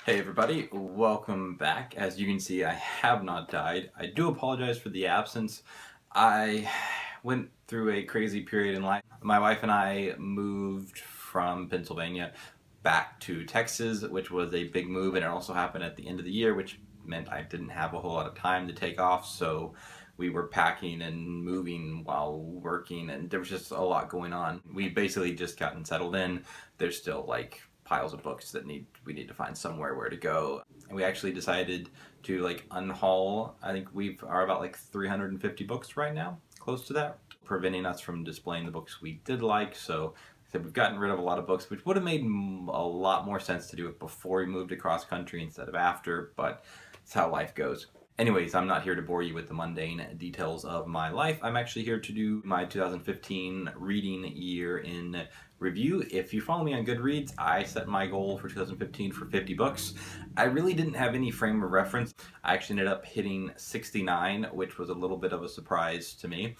Hey everybody, welcome back. As you can see, I have not died. I do apologize for the absence. I went through a crazy period in life. My wife and I moved from Pennsylvania back to Texas, which was a big move, and it also happened at the end of the year, which meant I didn't have a whole lot of time to take off, so we were packing and moving while working, and there was just a lot going on. We basically just gotten settled in. There's still like piles of books that we need to find somewhere where to go. And we actually decided to like unhaul. I think we are about like 350 books right now, close to that, preventing us from displaying the books we did like. So we've gotten rid of a lot of books, which would have made a lot more sense to do it before we moved across country instead of after, but it's how life goes. Anyways, I'm not here to bore you with the mundane details of my life. I'm actually here to do my 2015 reading year in review. If you follow me on Goodreads, I set my goal for 2015 for 50 books. I really didn't have any frame of reference. I actually ended up hitting 69, which was a little bit of a surprise to me.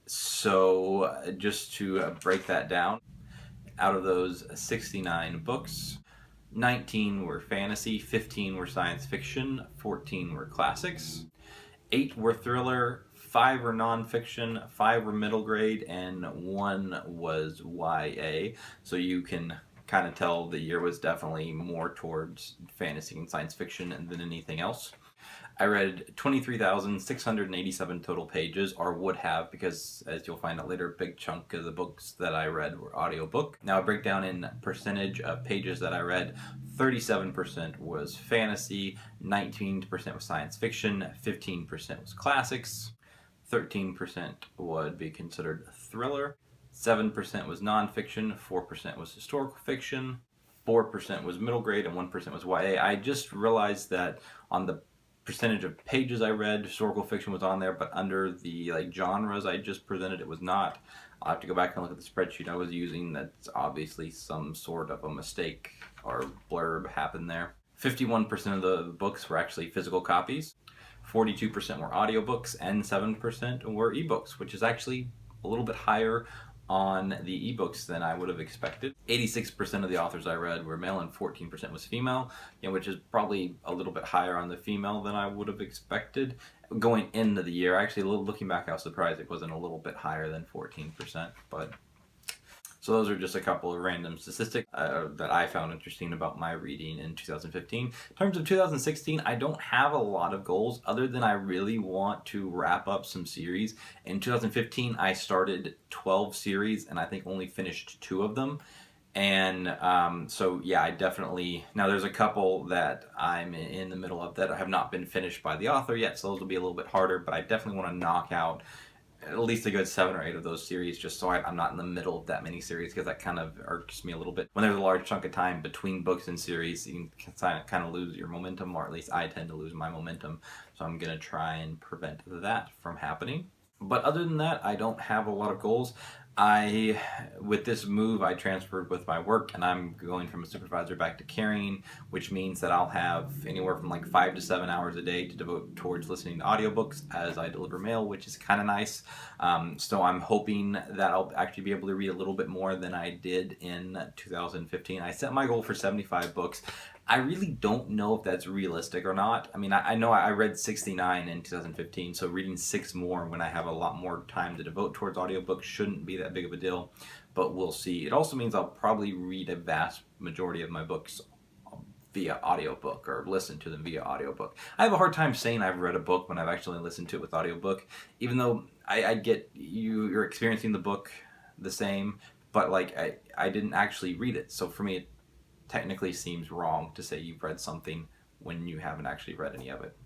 So just to break that down, out of those 69 books, 19 were fantasy, 15 were science fiction, 14 were classics, 8 were thriller, 5 were nonfiction, 5 were middle grade, and 1 was YA. So you can kind of tell the year was definitely more towards fantasy and science fiction than anything else. I read 23,687 total pages, or would have, because as you'll find out later, a big chunk of the books that I read were audiobook. Now, I break down in percentage of pages that I read. 37% was fantasy, 19% was science fiction, 15% was classics, 13% would be considered thriller, 7% was nonfiction, 4% was historical fiction, 4% was middle grade, and 1% was YA. I just realized that on the percentage of pages I read, historical fiction was on there, but under the like genres I just presented, it was not. I'll have to go back and look at the spreadsheet I was using. That's obviously some sort of a mistake or blurb happened there. 51% of the books were actually physical copies. 42% were audiobooks, and 7% were ebooks, which is actually a little bit higher on the ebooks than I would have expected. 86% of the authors I read were male and 14% was female, which is probably a little bit higher on the female than I would have expected going into the year. Actually, looking back, I was surprised it wasn't a little bit higher than 14%, but so those are just a couple of random statistics that I found interesting about my reading in 2015. In terms of 2016, I don't have a lot of goals other than I really want to wrap up some series. In 2015, I started 12 series and I think only finished 2 of them. And so, yeah, I definitely... Now, there's a couple that I'm in the middle of that have not been finished by the author yet, so those will be a little bit harder, but I definitely want to knock out at least a good 7 or 8 of those series, just so I'm not in the middle of that many series, because that kind of irks me a little bit. When there's a large chunk of time between books and series, you can kind of lose your momentum, or at least I tend to lose my momentum. So I'm going to try and prevent that from happening. But other than that, I don't have a lot of goals. With this move, I transferred with my work, and I'm going from a supervisor back to carrying, which means that I'll have anywhere from like 5 to 7 hours a day to devote towards listening to audiobooks as I deliver mail, which is kind of nice. So I'm hoping that I'll actually be able to read a little bit more than I did in 2015. I set my goal for 75 books. I really don't know if that's realistic or not. I mean, I know I read 69 in 2015, so reading 6 more when I have a lot more time to devote towards audiobooks shouldn't be that big of a deal, but we'll see. It also means I'll probably read a vast majority of my books via audiobook or listen to them via audiobook. I have a hard time saying I've read a book when I've actually listened to it with audiobook, even though I get you're experiencing the book the same, but like I didn't actually read it, so for me it technically seems wrong to say you've read something when you haven't actually read any of it.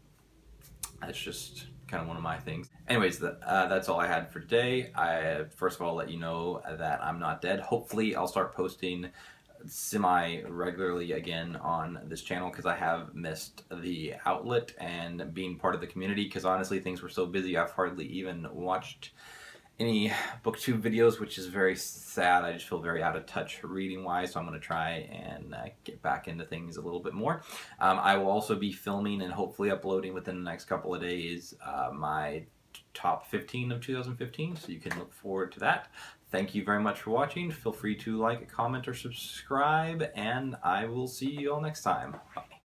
That's just kind of one of my things. Anyways, that's all I had for today. I first of all let you know that I'm not dead. Hopefully I'll start posting semi-regularly again on this channel, because I have missed the outlet and being part of the community, because honestly things were so busy I've hardly even watched any booktube videos, which is very sad. I just feel very out of touch reading wise, so I'm going to try and get back into things a little bit more. I will also be filming and hopefully uploading within the next couple of days my top 15 of 2015, so you can look forward to that. Thank you very much for watching. Feel free to like, comment, or subscribe, and I will see you all next time. Bye.